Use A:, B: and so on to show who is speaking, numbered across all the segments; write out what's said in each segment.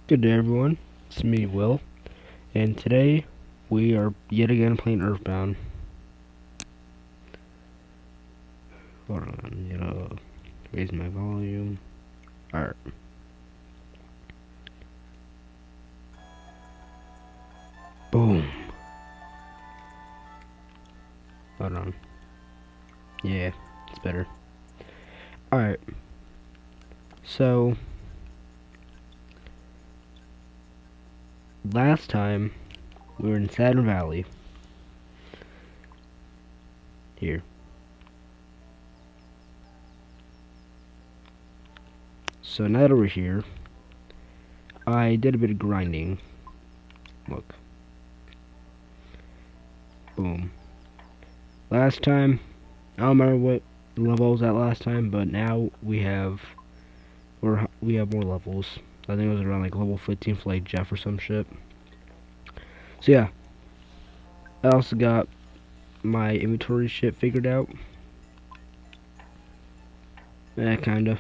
A: Good day, everyone. It's me, Will, and today we are yet again playing Earthbound. Hold on, raise my volume. Alright. Boom. Hold on. Yeah, it's better. Alright. So, last time we were in Saturn Valley. Here. So now that we're here, I did a bit of grinding. Look. Boom. Last time, I don't remember what level I was at last time, but now we have more levels. I think it was around like level 15 for like Jeff or some shit. So yeah, I also got my inventory shit figured out. Kinda.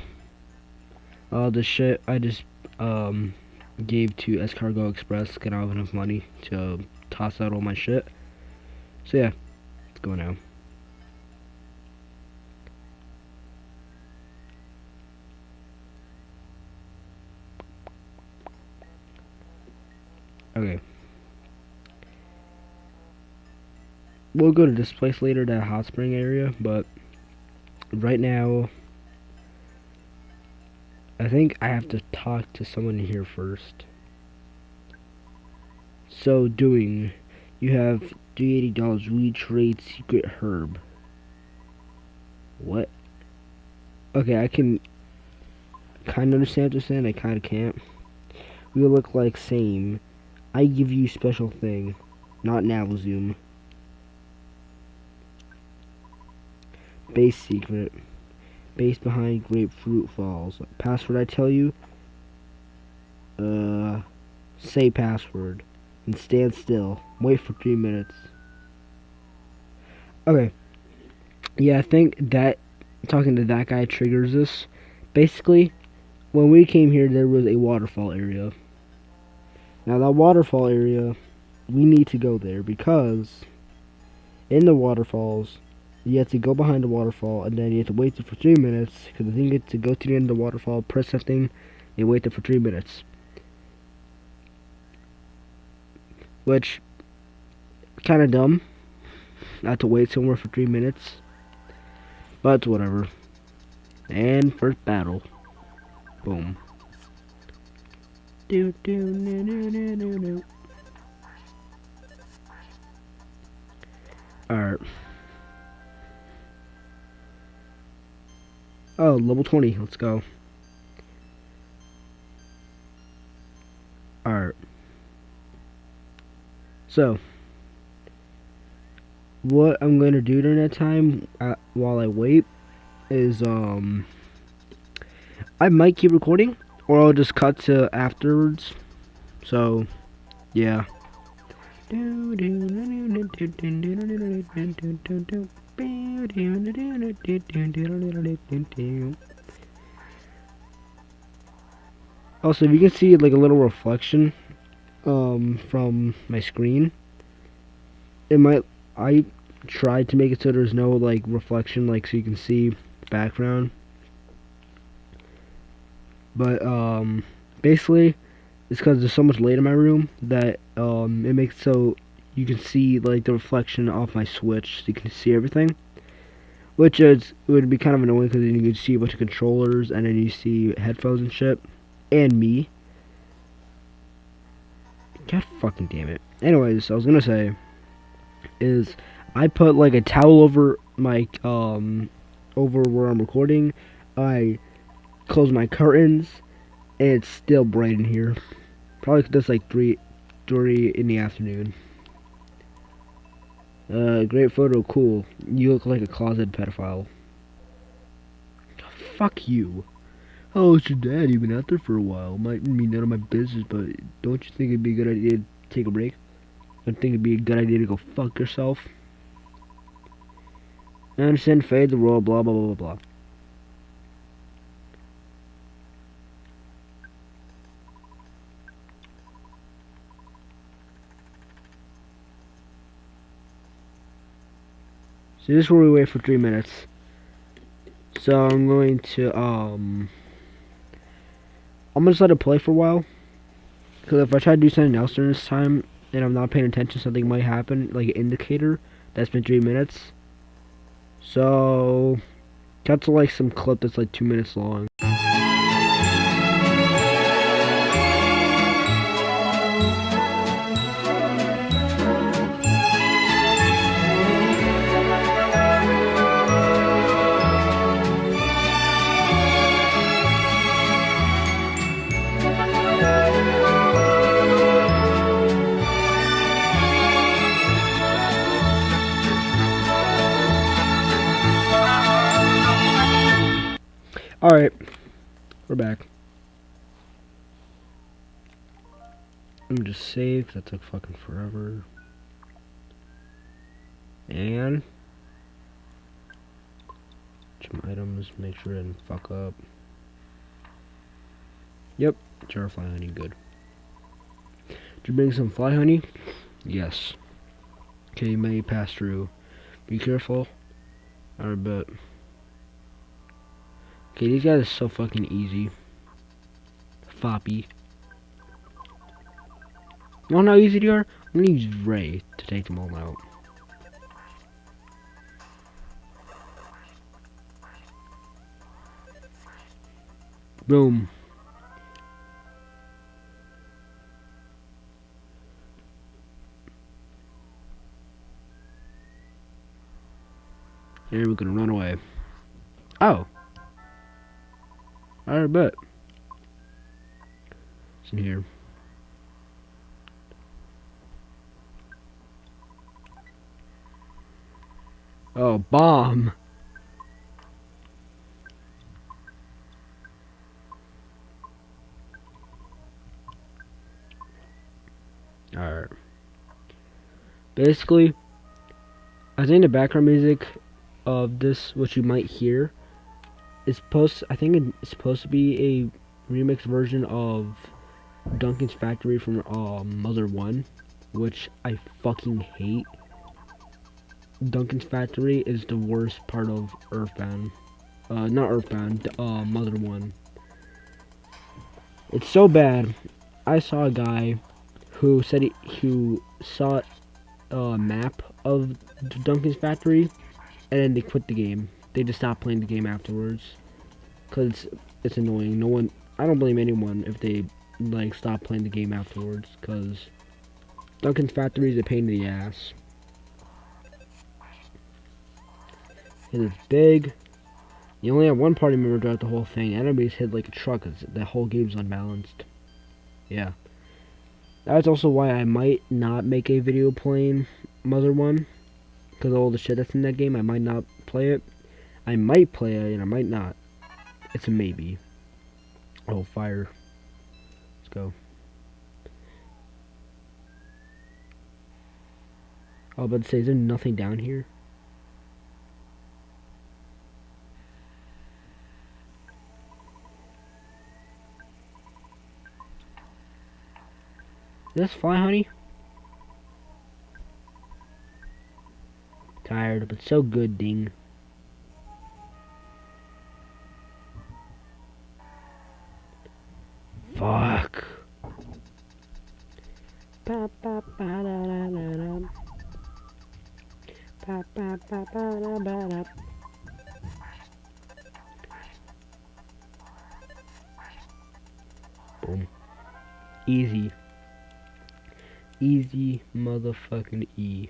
A: All the shit I just gave to Escargo Express because I don't have enough money to toss out all my shit. So yeah, let's go now. Okay. We'll go to this place later, that hot spring area, but right now I think I have to talk to someone here first. So doing, you have $380 retrade secret herb. What? Okay, I can kind of understand what you're saying. I kind of can't. We look like same. I give you special thing, not now zoom. Base secret. Base behind Grapefruit Falls. Password I tell you. Say password. And stand still. Wait for 3 minutes. Okay. Yeah, I think that talking to that guy triggers this. Basically, when we came here, there was a waterfall area. Now, that waterfall area, we need to go there because in the waterfalls, you have to go behind the waterfall and then you have to wait for 3 minutes because the thing is to go to the end of the waterfall, press something, and wait there for 3 minutes. Which, kind of dumb, not to wait somewhere for 3 minutes, but whatever. And first battle. Boom. Do do no no no no no. Alright. Oh, level 20. Let's go. Alright. So, what I'm going to do during that time, while I wait, is, I might keep recording, or I'll just cut to afterwards. So, yeah. Also, if you can see like a little reflection from my screen, it might, I tried to make it so there's no like reflection, like so you can see the background, but basically it's because there's so much light in my room that it makes so you can see like the reflection off my switch, so you can see everything, which is would be kind of annoying because then you can see a bunch of controllers and then you see headphones and shit, and me. God fucking damn it. Anyways, I was gonna say is I put like a towel over my over where I'm recording. I close my curtains, and it's still bright in here. Probably 'cause it's like three in the afternoon. Great photo, cool. You look like a closet pedophile. Fuck you. Oh, it's your dad. You've been out there for a while. Might be none of my business, but don't you think it'd be a good idea to take a break? I think it'd be a good idea to go fuck yourself. I understand, fade the world, blah blah blah blah blah. So this is where we wait for 3 minutes. So I'm going to I'm gonna just let it play for a while. Because if I try to do something else during this time and I'm not paying attention, something might happen, like an indicator. That's been 3 minutes. So cut to like some clip that's like 2 minutes long. Alright, we're back. Let me just save, 'cause that took fucking forever. And some items, make sure it didn't fuck up. Yep, jar of fly honey, good. Did you bring some fly honey? Yes. Okay, you may pass through. Be careful. Alright, but okay, these guys are so fucking easy. Floppy. You wanna know how easy they are? I'm gonna use Ray to take them all out. Boom. And we're gonna run away. Oh. Alright, bet. It's in here. Oh, bomb. Alright. Basically, I think the background music of this, which you might hear, is I think it's supposed to be a remix version of Duncan's Factory from Mother 1, which I fucking hate. Duncan's Factory is the worst part of Earthbound. Not Earthbound, Mother 1. It's so bad. I saw a guy who said who saw a map of Duncan's Factory, and then they quit the game. They just stopped playing the game afterwards, cause it's annoying. No one, I don't blame anyone if they like stop playing the game afterwards, cause Duncan's Factory is a pain in the ass. It is big. You only have one party member throughout the whole thing. Enemies hit like a truck, cause the whole game's unbalanced. Yeah. That's also why I might not make a video playing Mother 1. Because of all the shit that's in that game, I might not play it. I might play it, and I might not. It's a maybe. Oh, fire. Let's go. I was about to say, is there nothing down here? Is this fly honey? Tired, but so good, ding. Fuck. Ba ba ba da da da da. Ba ba ba ba da ba da. Boom. Easy. Easy motherfucking E.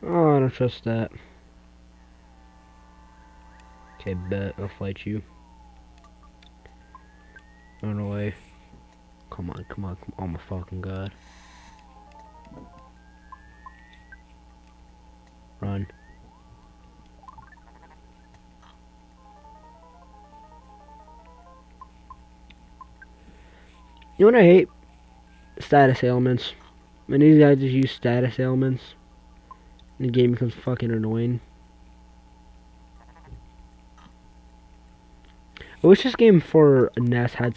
A: Oh, I don't trust that. Okay, bet. I'll fight you. Run away. Come on, come on, come on. Oh my fucking god. Run. You know what I hate? Status ailments. When these guys just use status ailments, the game becomes fucking annoying. I wish this game for NES had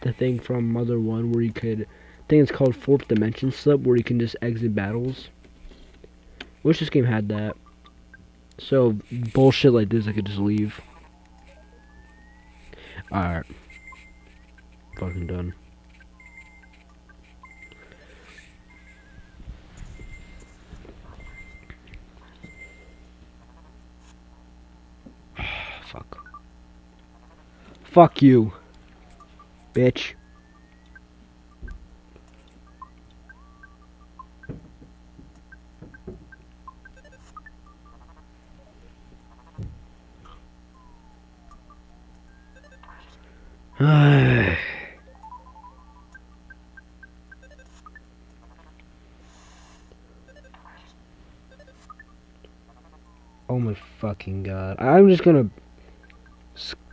A: the thing from Mother 1 where you could think it's called Fourth Dimension Slip, where you can just exit battles. Wish this game had that. So bullshit like this, I could just leave. Alright. Fucking done. Fuck. Fuck you, bitch. Oh my fucking god. I'm just gonna...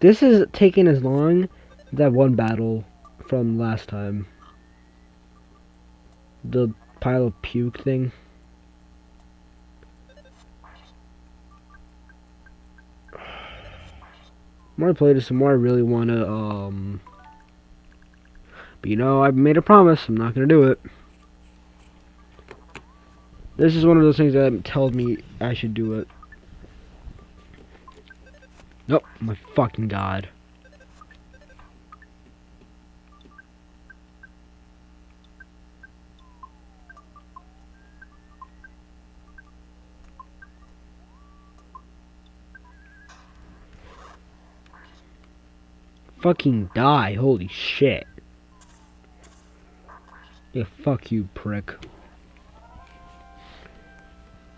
A: This is taking as long as that one battle from last time. The pile of puke thing. The more I play this, the more I really wanna, But you know, I've made a promise. I'm not gonna do it. This is one of those things that tells me I should do it. Nope, my fucking god. Fucking die, holy shit. Yeah, fuck you, prick.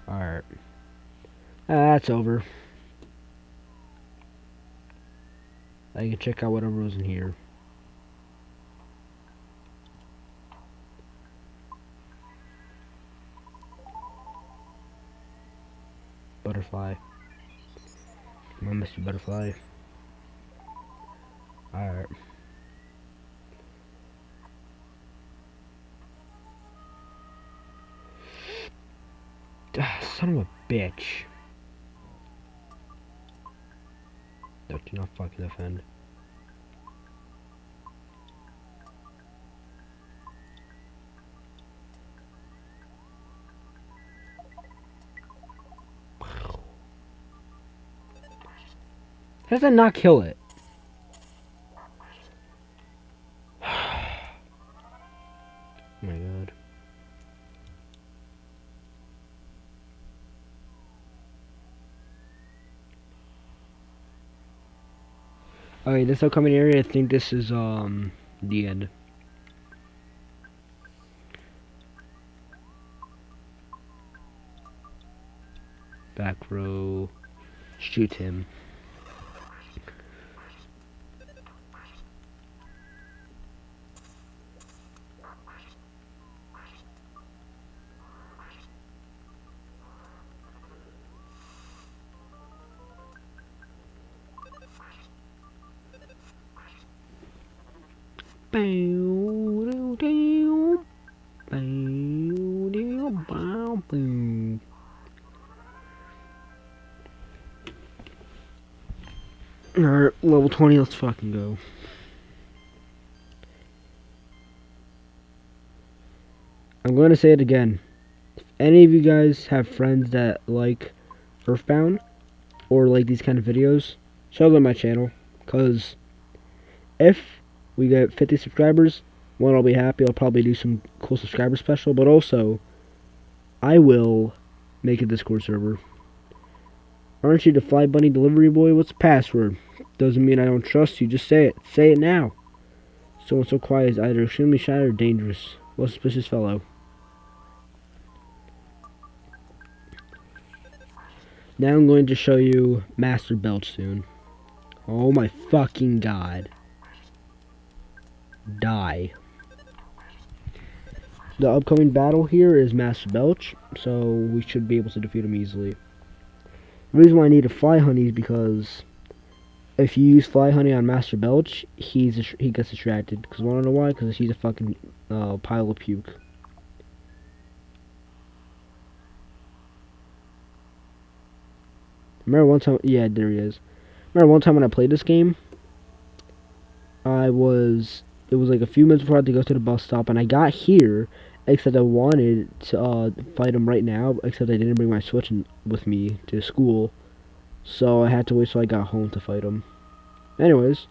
A: Alright. That's over. I can check out whatever was in here. Butterfly. Come on, Mr. Butterfly. Alright. Son of a bitch. No, do not fucking offend. How does that not kill it? Oh my god. Okay, this upcoming area, I think this is the end. Back row. Shoot him. Alright, level 20, let's fucking go. I'm going to say it again. If any of you guys have friends that like Earthbound, or like these kind of videos, show them my channel. Because if we get 50 subscribers, one, I'll be happy. I'll probably do some cool subscriber special. But also, I will make a Discord server. Aren't you the Fly Bunny delivery boy? What's the password? Doesn't mean I don't trust you. Just say it. Say it now. Someone so quiet is either extremely shy or dangerous. What a suspicious fellow. Now I'm going to show you Master Belch soon. Oh my fucking god. Die. The upcoming battle here is Master Belch, so we should be able to defeat him easily. The reason why I need a fly honey is because if you use fly honey on Master Belch, he gets distracted. Because wanna know why? Because he's a fucking pile of puke. Remember one time? Yeah, there he is. Remember one time when I played this game? I was it was like a few minutes before I had to go to the bus stop, and I got here, except I wanted to fight him right now, except I didn't bring my Switch with me to school, so I had to wait till I got home to fight him. Anyways.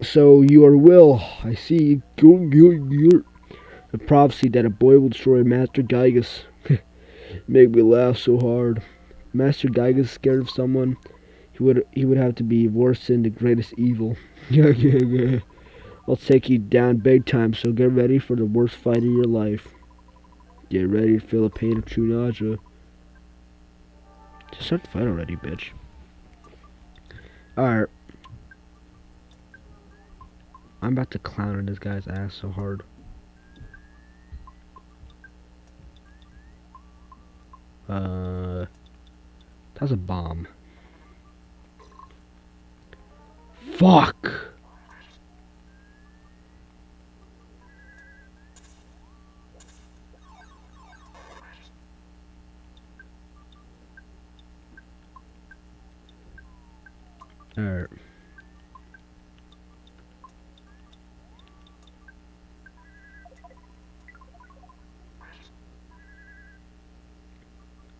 A: So you are Will, I see. The prophecy that a boy will destroy Master Gygas. Make me laugh so hard. Master Gygas is scared of someone. He would have to be worse than the greatest evil. I'll take you down big time, so get ready for the worst fight of your life. Get ready to feel the pain of true nausea. Just start the fight already, bitch. Alright. I'm about to clown on this guy's ass so hard. That's a bomb. Fuck! Alright.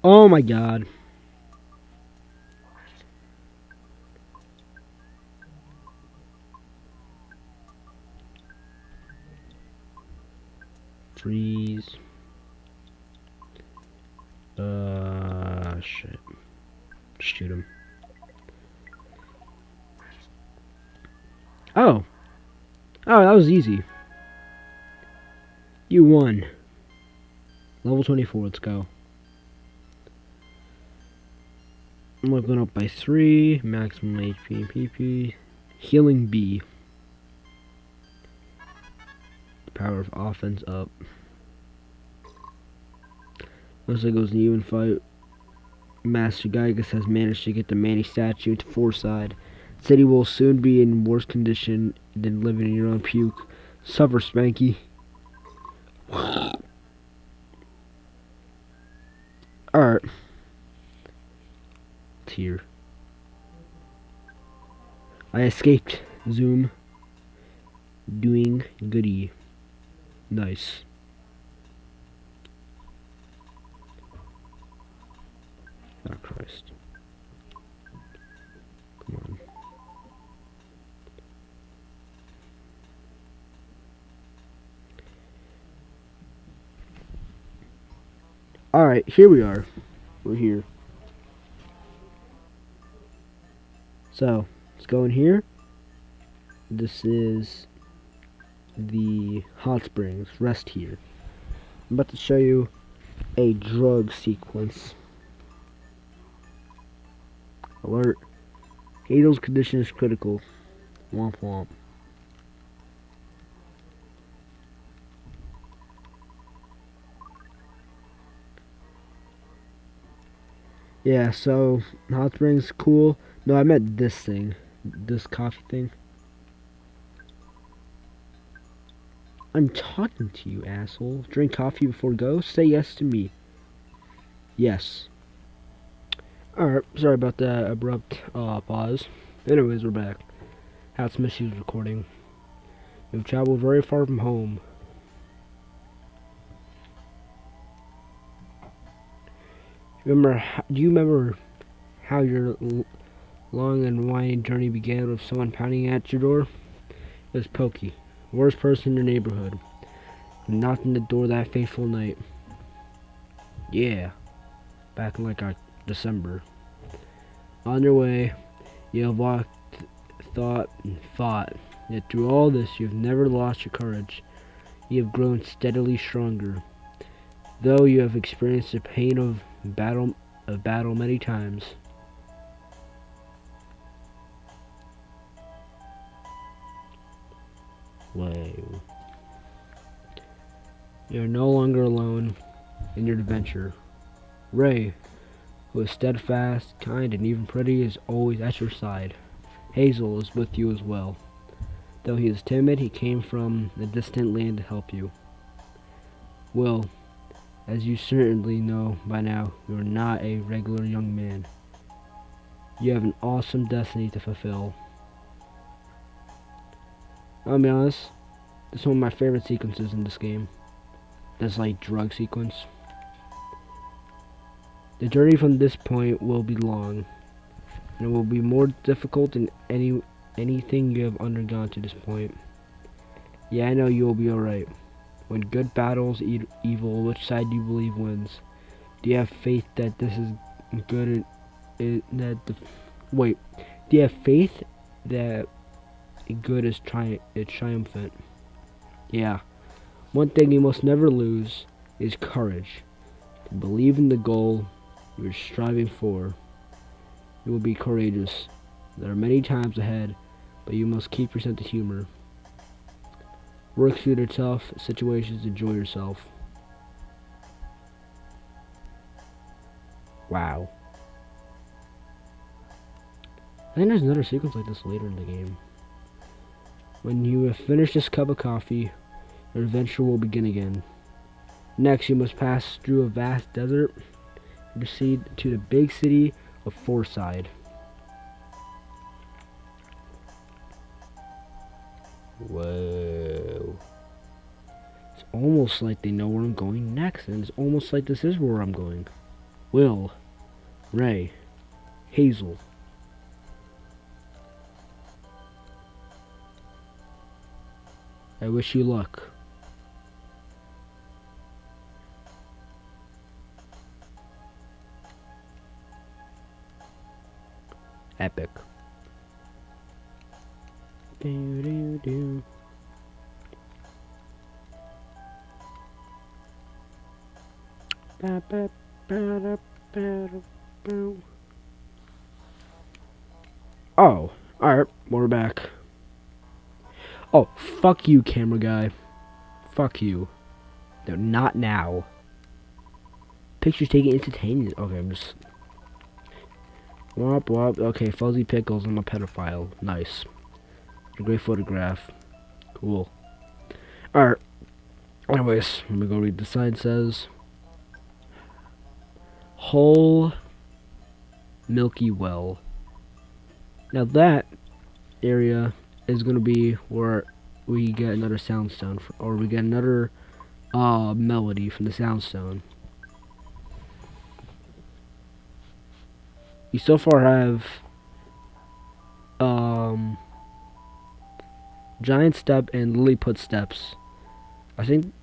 A: Oh my god. Freeze. Shit. Shoot him. Oh. Oh, that was easy. You won. Level 24, let's go. I'm going up by 3. Maximum HP and PP. Healing B. Power of offense up. Looks like it was an even fight. Master Gygas has managed to get the Manny statue into Forside. Said he will soon be in worse condition than living in your own puke. Suffer, Spanky. Alright. It's here. I escaped. Zoom. Doing goody. Nice. Oh, Christ. Come on. Alright, here we are. We're here. So, let's go in here. This is the hot springs. Rest here. I'm about to show you a drug sequence. Alert. Hazel's condition is critical. Womp womp. Yeah, so hot springs cool. No, I meant this thing. This coffee thing. I'm talking to you, asshole. Drink coffee before go? Say yes to me. Yes. Alright, sorry about that abrupt pause. Anyways, we're back. Had some issues recording. We've traveled very far from home. Do you remember how your long and winding journey began with someone pounding at your door? It was Pokey, worst person in your neighborhood, who knocked on the door that fateful night. Yeah, back in like December. On your way, you have walked, thought, and fought. Yet through all this, you have never lost your courage. You have grown steadily stronger. Though you have experienced the pain of battle many times. Whoa. You are no longer alone in your adventure. Ray, who is steadfast, kind, and even pretty, is always at your side. Hazel is with you as well. Though he is timid, he came from a distant land to help you. Will, as you certainly know by now, you are not a regular young man. You have an awesome destiny to fulfill. I'll be honest, this is one of my favorite sequences in this game. This like drug sequence. The journey from this point will be long, and it will be more difficult than anything you have undergone to this point. Yeah, I know you will be alright. When good battles evil, which side do you believe wins? Do you have faith that this is good? Wait. Do you have faith that good is triumphant? Yeah. One thing you must never lose is courage. To believe in the goal you're striving for. You will be courageous. There are many times ahead, but you must keep your sense of humor. Work through the tough situations, enjoy yourself. Wow. I think there's another sequence like this later in the game. When you have finished this cup of coffee, your adventure will begin again. Next, you must pass through a vast desert and proceed to the big city of Forside. Whoa. It's almost like they know where I'm going next, and it's almost like this is where I'm going. Will, Ray, Hazel. I wish you luck. Epic. Oh, alright, we're back. Oh, fuck you, camera guy. Fuck you. No, not now. Pictures taken instantaneous. Okay, I'm just... Womp womp. Okay, Fuzzy Pickles, I'm a pedophile. Nice. A great photograph. Cool. Alright. Anyways, let me go read the sign. Says Whole Milky Well. Now that area is going to be where we get another soundstone, or we get another melody from the soundstone. You so far have Giant Step and Lilliput Steps. I think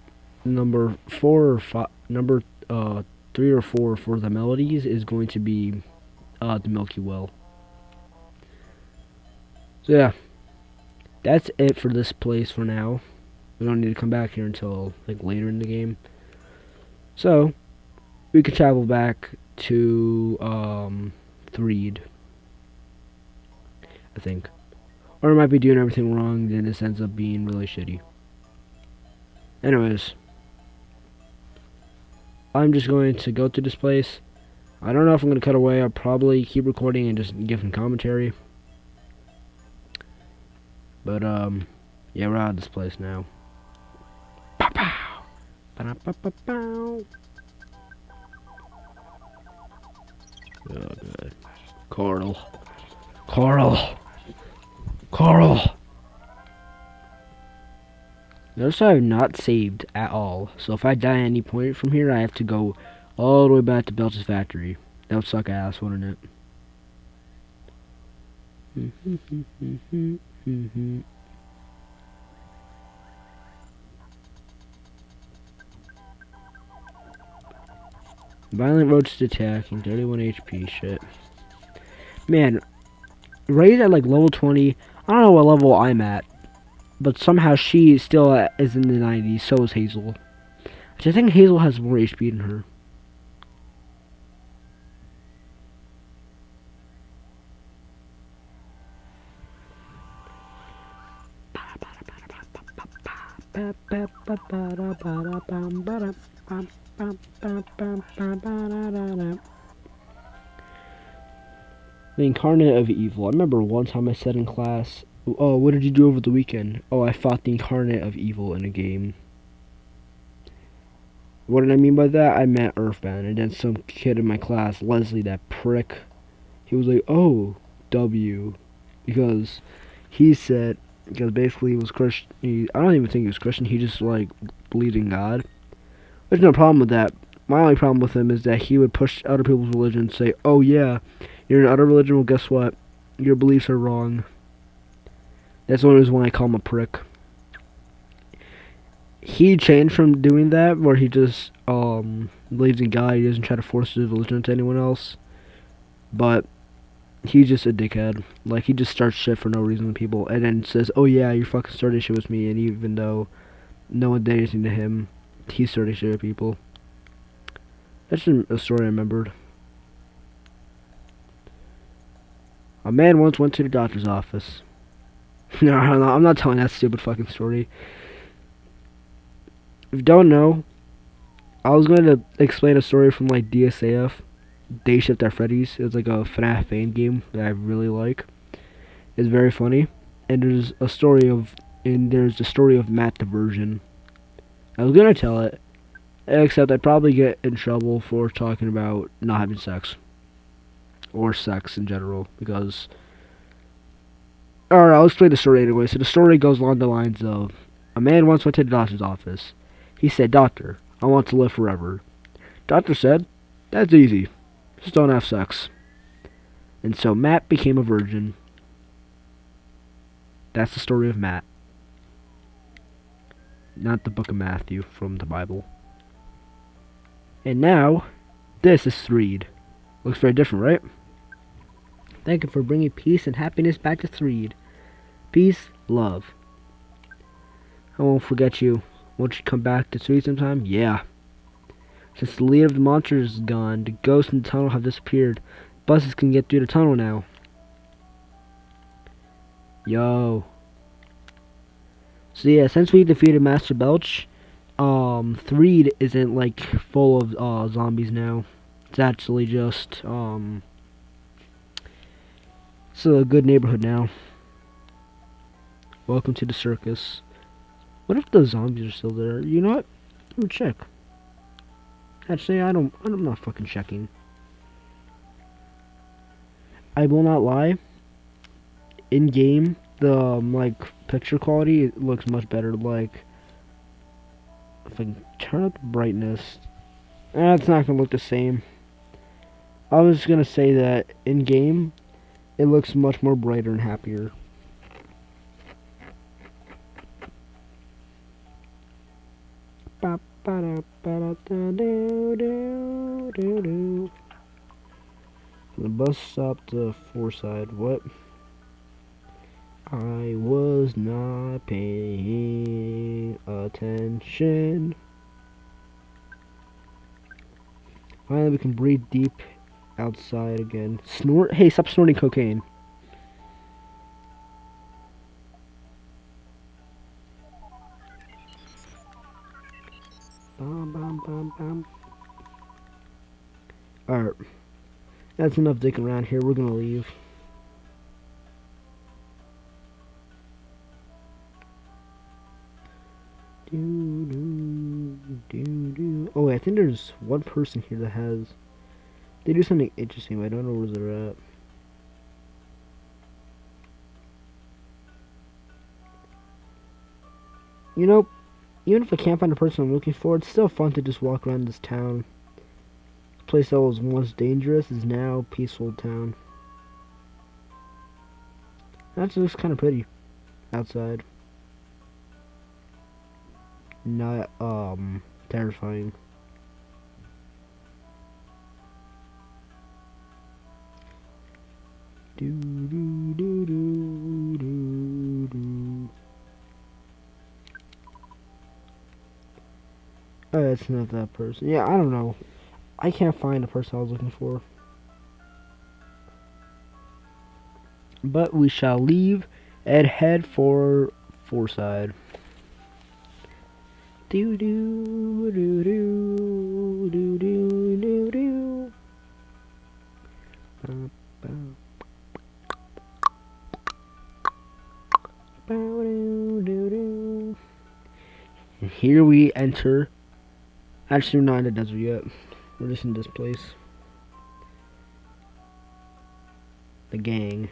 A: number 4 or 5, number 3 or 4 for the melodies is going to be the Milky Well. So yeah, that's it for this place for now. We don't need to come back here until like later in the game. So we could travel back to Threed, I think. Or I might be doing everything wrong, then this ends up being really shitty. Anyways, I'm just going to go to this place. I don't know if I'm going to cut away. I'll probably keep recording and just give some commentary. But, yeah, we're out of this place now. Pow-pow! Ba-da-ba-ba-bow! Oh, God. Coral. Notice I have not saved at all. So if I die at any point from here, I have to go all the way back to Belch's factory. That would suck ass, wouldn't it? Violent roaches attacking, 31 HP, shit. Man, Ray's at like level 20. I don't know what level I'm at, but somehow she still is in the 90s, so is Hazel. Which I think Hazel has more HP than her. The incarnate of evil. I remember one time I said in class, "Oh, what did you do over the weekend?" "Oh, I fought the incarnate of evil in a game." What did I mean by that? I meant Earthbound, and then some kid in my class, Leslie, that prick, He was like, "Oh, W," because he said because basically he was Christian. I don't even think he was Christian. He just like believed in God. There's no problem with that. My only problem with him is that he would push other people's religion and say, "Oh yeah, you're in other religion. Well, guess what? Your beliefs are wrong." That's the only reason why I call him a prick. He changed from doing that, where he just believes in God. He doesn't try to force his religion to anyone else. But he's just a dickhead. Like, he just starts shit for no reason to people, and then says, "Oh yeah, you fucking started shit with me," and even though no one did anything to him, he started shit with people. That's just a story I remembered. A man once went to the doctor's office. No, I'm not telling that stupid fucking story. If you don't know, I was going to explain a story from like DSAF, Day Shift at Freddy's. It's like a FNAF fan game that I really like. It's very funny, and there's the story of Matt Diversion. I was gonna tell it, except I'd probably get in trouble for talking about not having sex or sex in general because. Alright, I'll explain the story anyway. So the story goes along the lines of a man once went to the doctor's office. He said, "Doctor, I want to live forever." Doctor said, "That's easy. Just don't have sex." And so Matt became a virgin. That's the story of Matt. Not the book of Matthew from the Bible. And now, this is Threed. Looks very different, right? Thank you for bringing peace and happiness back to Threed. Peace, love. I won't forget you. Won't you come back to Threed sometime? Yeah. Since the leader of the monsters is gone, the ghosts in the tunnel have disappeared. Buses can get through the tunnel now. Yo. So yeah, since we defeated Master Belch, Threed isn't like full of zombies now. It's actually just it's a good neighborhood now. Welcome to the circus. What if the zombies are still there? You know what? Let me check. Actually, I'm not fucking checking. I will not lie. In game, the like picture quality, it looks much better. Like, if I can turn up the brightness, it's not gonna look the same. I was gonna say that in game, it looks much more brighter and happier. From the bus stop to Forside. What? I was not paying attention. Finally, we can breathe deep outside again. Snort? Hey, stop snorting cocaine. Bum, bum, bum, bum. Alright. That's enough dicking around here. We're gonna leave. Oh, wait, I think there's one person here that has. They do something interesting, but I don't know where they're at. You know, even if I can't find the person I'm looking for, it's still fun to just walk around this town. This place that was once dangerous is now a peaceful town. That's just kind of pretty outside. Not terrifying. Do do do do do do. Oh, it's not that person. Yeah, I don't know. I can't find the person I was looking for. But we shall leave and head for Forside. Do do do do do do do do. And here we enter. Actually, we're not in the desert yet. We're just in this place. the gang.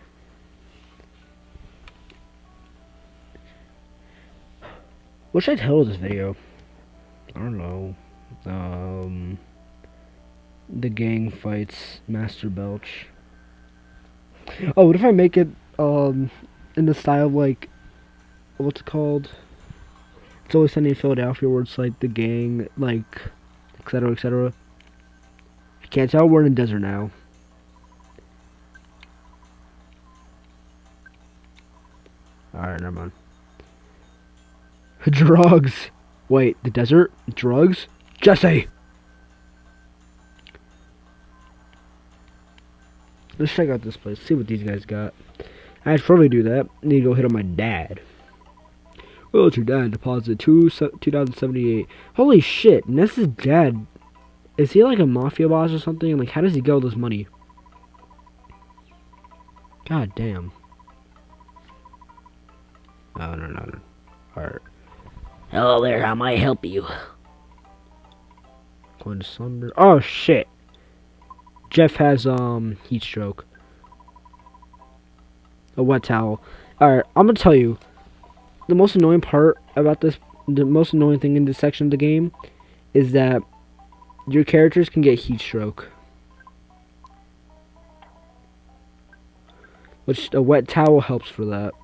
A: What should I title this video? I don't know. The gang fights Master Belch. Oh, what if I make it in the style of like, what's it called? It's Always Sunny in Philadelphia, where it's like the gang, like, etc., etc. If you can't tell, we're in the desert now. Alright, never mind. Drugs! Wait, the desert? Drugs? Jesse! Let's check out this place, see what these guys got. I should probably do that. I need to go hit on my dad. Well, it's your dad. Deposit 2078. Holy shit, Ness's dad. Is he like a mafia boss or something? Like, how does he get all this money? God damn. Oh, no. Alright. Hello there, how may I help you? Going to slumber. Oh, shit. Jeff has, heat stroke. A wet towel. Alright, I'm gonna tell you. The most annoying part about this, the most annoying thing in this section of the game, is that your characters can get heat stroke. Which, a wet towel helps for that.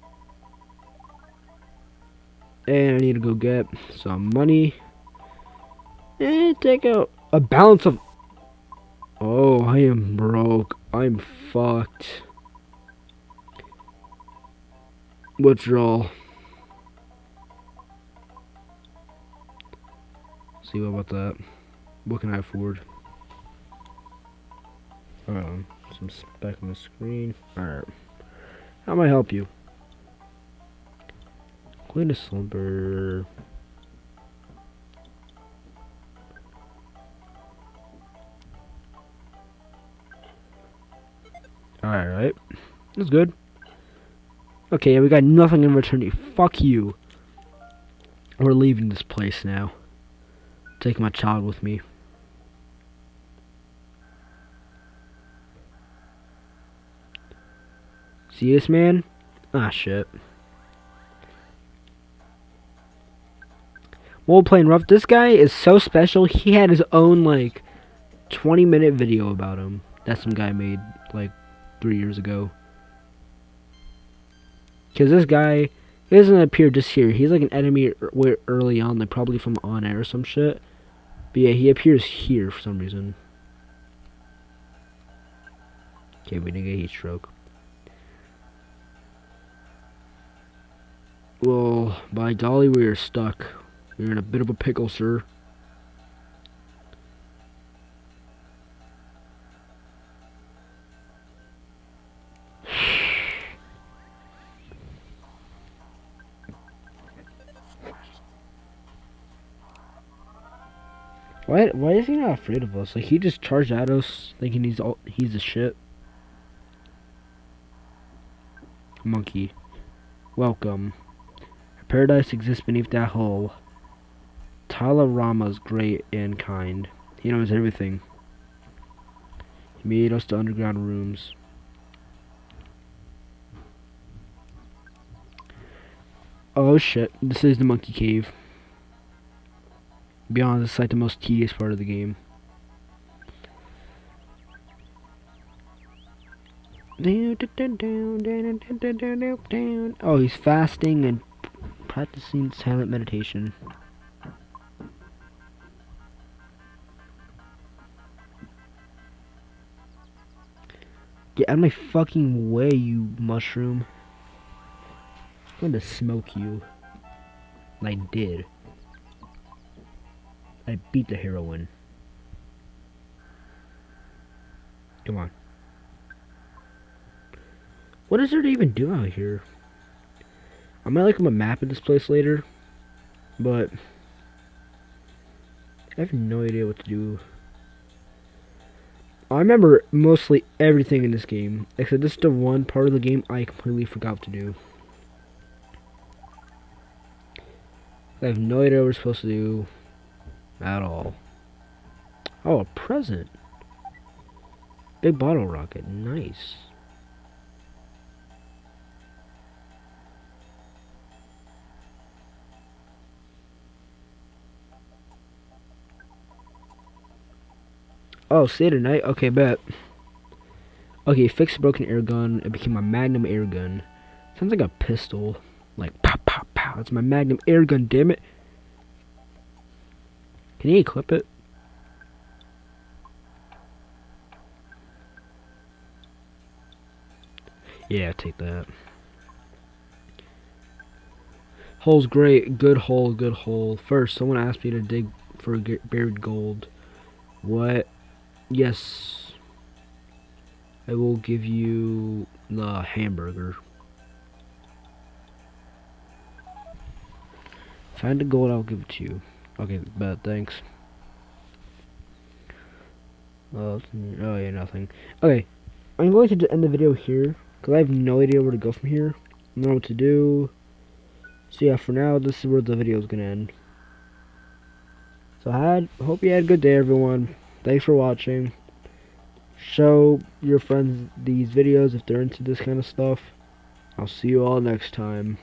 A: And I need to go get some money. And take out a balance of... Oh, I am broke. I'm fucked. Withdrawal. See, what about that? What can I afford? Some spec on the screen. Alright. How may I help you? Going to slumber. Alright. That's good. Okay, we got nothing in return. Fuck you. We're leaving this place now. Take my child with me. See this man? Ah, shit. While playing rough, this guy is so special. He had his own, like, 20-minute video about him that some guy made, like, 3 years ago. Because this guy, he doesn't appear just here. He's like an enemy early on, like probably from on air or some shit. But yeah, he appears here for some reason. Okay, we didn't get heat stroke. Well, by golly, we are stuck. We're in a bit of a pickle, sir. Why is he not afraid of us? Like, he just charged at us thinking he's a shit. Monkey. Welcome. Paradise exists beneath that hull. Tala Rama's great and kind. He knows everything. He made us to underground rooms. Oh shit, this is the monkey cave. To be honest, it's like the most tedious part of the game. Oh, he's fasting and practicing silent meditation. Get out of my fucking way, you mushroom. I'm going to smoke you. And I did. I beat the heroine. Come on. What is there to even do out here? I might look up a map of this place later, but I have no idea what to do. I remember mostly everything in this game, except this is the one part of the game I completely forgot to do. I have no idea what we're supposed to do at all. Oh, a present. Big bottle rocket. Nice. Oh, stay tonight? Okay, bet. Okay, fix a broken air gun. It became a Magnum air gun. Sounds like a pistol. Like, pow, pow, pow. It's my Magnum air gun, damn it. Can you equip it? Yeah, take that. Hole's great. Good hole, good hole. First, someone asked me to dig for buried gold. What? Yes. I will give you the hamburger. Find the gold, I'll give it to you. Okay, bet, thanks. Oh yeah, nothing. Okay, I'm going to end the video here, because I have no idea where to go from here. I don't know what to do. So yeah, for now, this is where the video is going to end. So hope you had a good day, everyone. Thanks for watching. Show your friends these videos if they're into this kind of stuff. I'll see you all next time.